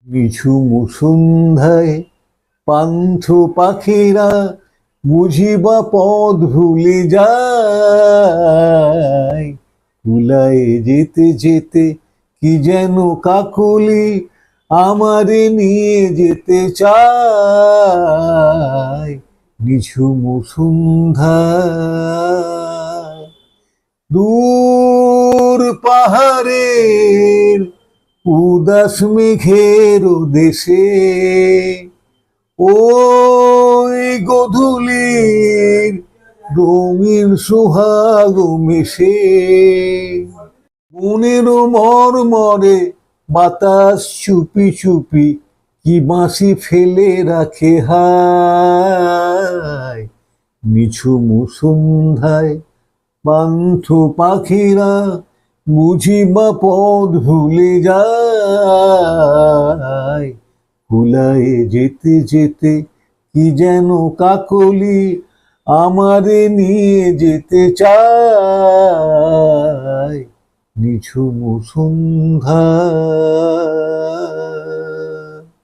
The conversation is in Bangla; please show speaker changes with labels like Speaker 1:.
Speaker 1: নিঝুম সন্ধ্যায় পান্থ পাখিরা বুঝিবা পথ ভুলে যায়। কুলায় যেতে যেতে কি যেন কাকলি আমারে নিয়ে যেতে চায়। নিঝুম সন্ধ্যায় দূর পাহাড়ের উদাস মেঘের দেশে ওই গধূলির রঙিন সোহাগ মেশে মনের মরমরে বাতাস চুপি চুপি কি বাঁশি ফেলে রাখে হায়। নিঝুম সন্ধ্যায় পান্থ পাখিরা বুঝিবা পথ ভুলে যায়। কুলায় যেতে যেতে কি যেন কাকলি আমারে নিয়ে যেতে চায়। নিঝুম সন্ধ্যায়।